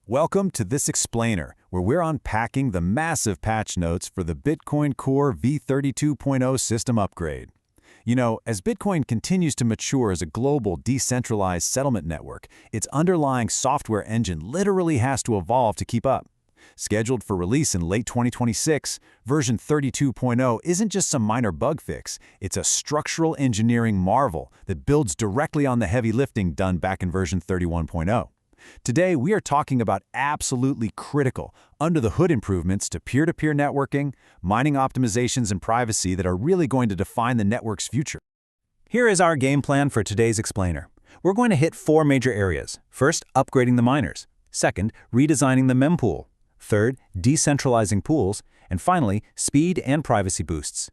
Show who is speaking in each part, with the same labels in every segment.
Speaker 1: Welcome to this explainer, where we're unpacking the massive patch notes for the Bitcoin Core v32.0 system upgrade. You know, as Bitcoin continues to mature as a global decentralized settlement network, its underlying software engine literally has to evolve to keep up. Scheduled for release in late 2026, version 32.0 isn't just some minor bug fix, it's a structural engineering marvel that builds directly on the heavy lifting done back in version 31.0. Today, we are talking about absolutely critical, under-the-hood improvements to peer-to-peer networking, mining optimizations, and privacy that are really going to define the network's future. Here is our game plan for today's explainer. We're going to hit 4 major areas. First, upgrading the miners. Second, redesigning the Mempool. Third, decentralizing pools. And finally, speed and privacy boosts.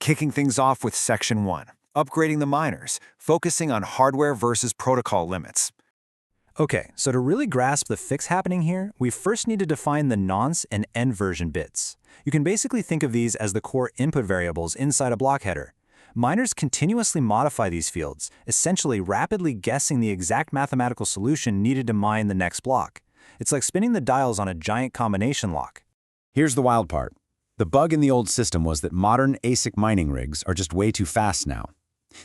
Speaker 2: Kicking things off with Section 1, upgrading the miners, focusing on hardware versus protocol limits.
Speaker 1: Okay, so to really grasp the fix happening here, we first need to define the nonce and end version bits. You can basically think of these as the core input variables inside a block header. Miners continuously modify these fields, essentially rapidly guessing the exact mathematical solution needed to mine the next block. It's like spinning the dials on a giant combination lock.
Speaker 3: Here's the wild part. The bug in the old system was that modern ASIC mining rigs are just way too fast now.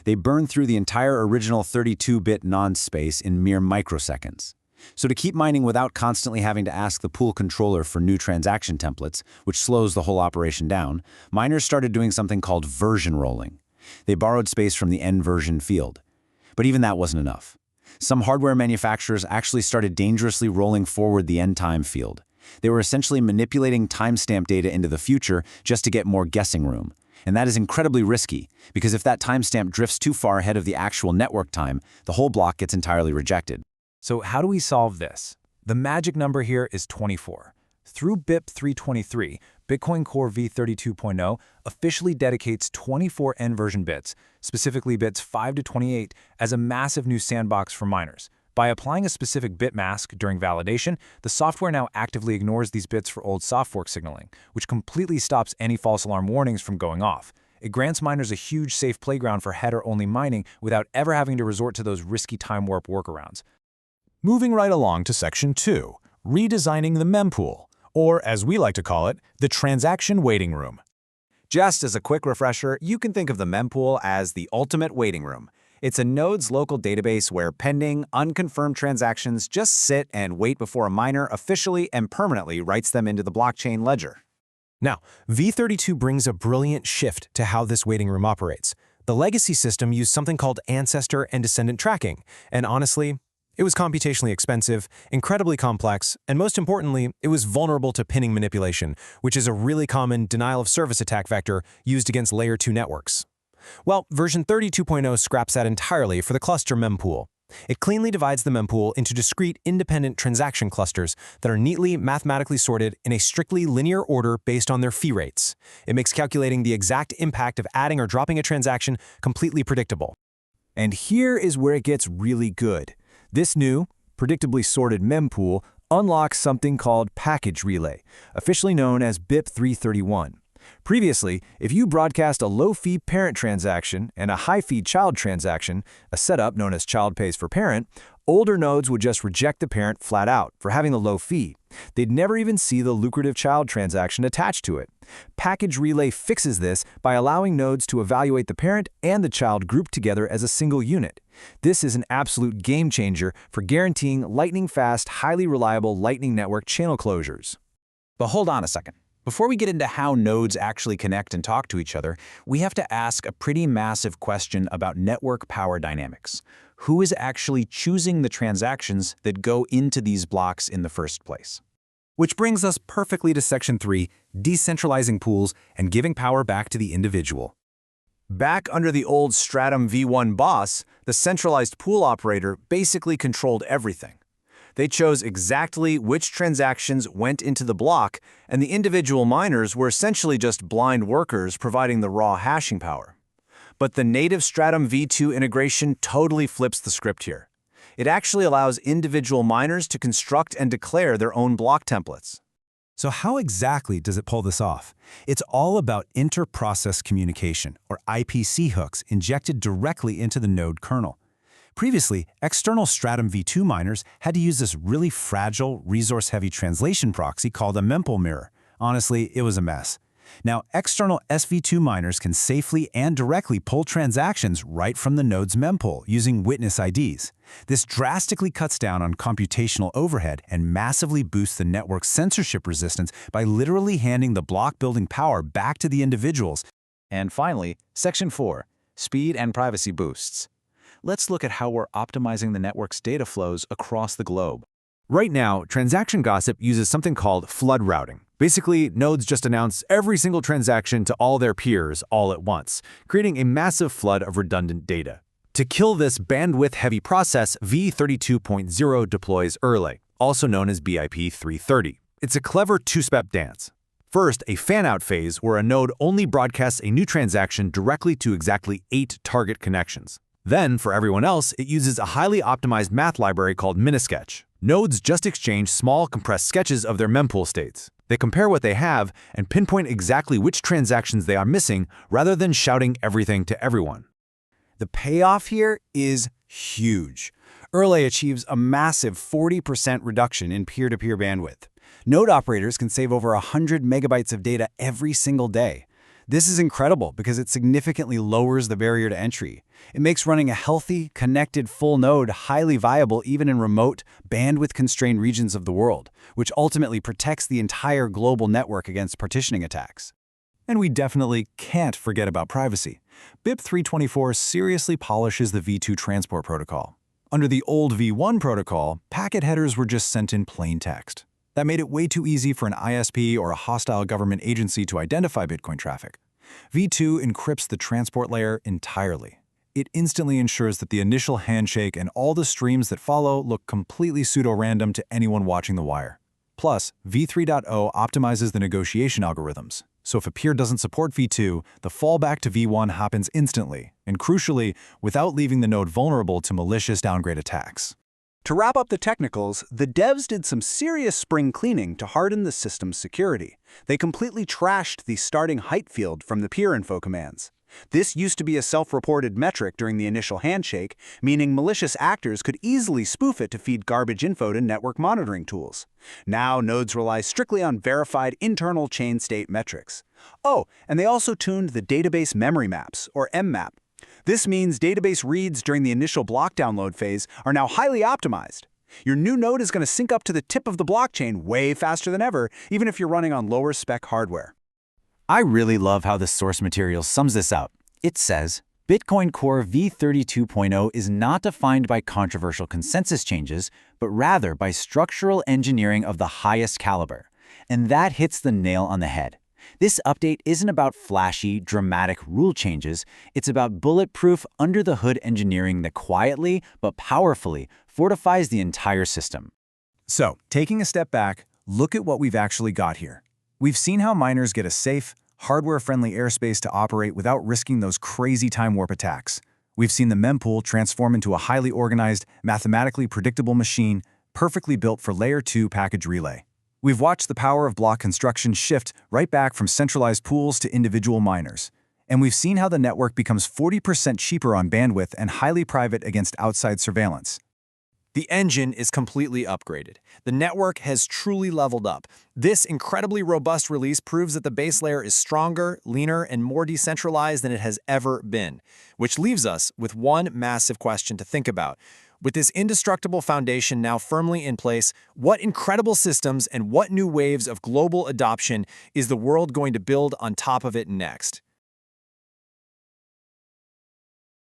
Speaker 3: They burn through the entire original 32-bit nonce space in mere microseconds. So to keep mining without constantly having to ask the pool controller for new transaction templates, which slows the whole operation down, miners started doing something called version rolling. They borrowed space from the end version field. But even that wasn't enough. Some hardware manufacturers actually started dangerously rolling forward the end time field. They were essentially manipulating timestamp data into the future just to get more guessing room. And that is incredibly risky, because if that timestamp drifts too far ahead of the actual network time, the whole block gets entirely rejected.
Speaker 1: So how do we solve this? The magic number here is 24. Through BIP 323, Bitcoin Core v32.0 officially dedicates 24 end version bits, specifically bits 5 to 28, as a massive new sandbox for miners. By applying a specific bit mask during validation, the software now actively ignores these bits for old soft fork signaling, which completely stops any false alarm warnings from going off. It grants miners a huge safe playground for header-only mining without ever having to resort to those risky time warp workarounds. Moving right along to Section 2, redesigning the Mempool, or as we like to call it, the transaction waiting room.
Speaker 2: Just as a quick refresher, you can think of the Mempool as the ultimate waiting room. It's a node's local database where pending, unconfirmed transactions just sit and wait before a miner officially and permanently writes them into the blockchain ledger.
Speaker 4: Now, v32 brings a brilliant shift to how this waiting room operates. The legacy system used something called ancestor and descendant tracking, and honestly, it was computationally expensive, incredibly complex, and most importantly, it was vulnerable to pinning manipulation, which is a really common denial-of-service attack vector used against Layer 2 networks. Well, version 32.0 scraps that entirely for the cluster Mempool. It cleanly divides the Mempool into discrete, independent transaction clusters that are neatly mathematically sorted in a strictly linear order based on their fee rates. It makes calculating the exact impact of adding or dropping a transaction completely predictable.
Speaker 1: And here is where it gets really good. This new, predictably sorted Mempool unlocks something called package relay, officially known as BIP 331. Previously, if you broadcast a low-fee parent transaction and a high-fee child transaction, a setup known as child pays for parent, older nodes would just reject the parent flat out for having the low fee. They'd never even see the lucrative child transaction attached to it. Package relay fixes this by allowing nodes to evaluate the parent and the child grouped together as a single unit. This is an absolute game changer for guaranteeing lightning-fast, highly reliable Lightning Network channel closures.
Speaker 2: But hold on a second. Before we get into how nodes actually connect and talk to each other, we have to ask a pretty massive question about network power dynamics. Who is actually choosing the transactions that go into these blocks in the first place?
Speaker 4: Which brings us perfectly to Section 3, decentralizing pools and giving power back to the individual.
Speaker 2: Back under the old Stratum v1 boss, the centralized pool operator basically controlled everything. They chose exactly which transactions went into the block, and the individual miners were essentially just blind workers providing the raw hashing power. But the native Stratum v2 integration totally flips the script here. It actually allows individual miners to construct and declare their own block templates.
Speaker 4: So how exactly does it pull this off? It's all about inter-process communication, or IPC hooks, injected directly into the node kernel.
Speaker 1: Previously, external Stratum v2 miners had to use this really fragile, resource-heavy translation proxy called a Mempool mirror. Honestly, it was a mess. Now, external SV2 miners can safely and directly pull transactions right from the node's mempool using witness IDs. This drastically cuts down on computational overhead and massively boosts the network's censorship resistance by literally handing the block-building power back to the individuals.
Speaker 2: And finally, Section 4, Speed and Privacy Boosts. Let's look at how we're optimizing the network's data flows across the globe. Right now, transaction gossip uses something called flood routing. Basically, nodes just announce every single transaction to all their peers all at once, creating a massive flood of redundant data. To kill this bandwidth-heavy process, v32.0 deploys early, also known as BIP 330. It's a clever two-step dance. First, a fan-out phase where a node only broadcasts a new transaction directly to exactly 8 target connections. Then, for everyone else, it uses a highly optimized math library called Minisketch. Nodes just exchange small, compressed sketches of their mempool states. They compare what they have and pinpoint exactly which transactions they are missing rather than shouting everything to everyone.
Speaker 3: The payoff here is huge. Erlay achieves a massive 40% reduction in peer-to-peer bandwidth. Node operators can save over 100 megabytes of data every single day. This is incredible because it significantly lowers the barrier to entry. It makes running a healthy, connected full node highly viable even in remote, bandwidth-constrained regions of the world, which ultimately protects the entire global network against partitioning attacks.
Speaker 1: And we definitely can't forget about privacy. BIP 324 seriously polishes the v2 transport protocol. Under the old v1 protocol, packet headers were just sent in plain text. That made it way too easy for an ISP or a hostile government agency to identify Bitcoin traffic. v2 encrypts the transport layer entirely. It instantly ensures that the initial handshake and all the streams that follow look completely pseudo-random to anyone watching the wire. Plus, v3.0 optimizes the negotiation algorithms. So if a peer doesn't support v2, the fallback to v1 happens instantly, and crucially, without leaving the node vulnerable to malicious downgrade attacks.
Speaker 2: To wrap up the technicals, the devs did some serious spring cleaning to harden the system's security. They completely trashed the starting height field from the peer info commands. This used to be a self-reported metric during the initial handshake, meaning malicious actors could easily spoof it to feed garbage info to network monitoring tools. Now, nodes rely strictly on verified internal chain state metrics. Oh, and they also tuned the database memory maps, or mmap. This means database reads during the initial block download phase are now highly optimized. Your new node is going to sync up to the tip of the blockchain way faster than ever, even if you're running on lower spec hardware.
Speaker 3: I really love how the source material sums this up. It says, Bitcoin Core v32.0 is not defined by controversial consensus changes, but rather by structural engineering of the highest caliber. And that hits the nail on the head. This update isn't about flashy, dramatic rule changes. It's about bulletproof, under-the-hood engineering that quietly but powerfully fortifies the entire system.
Speaker 1: So, taking a step back, look at what we've actually got here. We've seen how miners get a safe, hardware-friendly airspace to operate without risking those crazy time warp attacks. We've seen the mempool transform into a highly organized, mathematically predictable machine perfectly built for Layer 2 package relay. We've watched the power of block construction shift right back from centralized pools to individual miners. And we've seen how the network becomes 40% cheaper on bandwidth and highly private against outside surveillance.
Speaker 4: The engine is completely upgraded. The network has truly leveled up. This incredibly robust release proves that the base layer is stronger, leaner, and more decentralized than it has ever been. Which leaves us with one massive question to think about. With this indestructible foundation now firmly in place, what incredible systems and what new waves of global adoption is the world going to build on top of it next?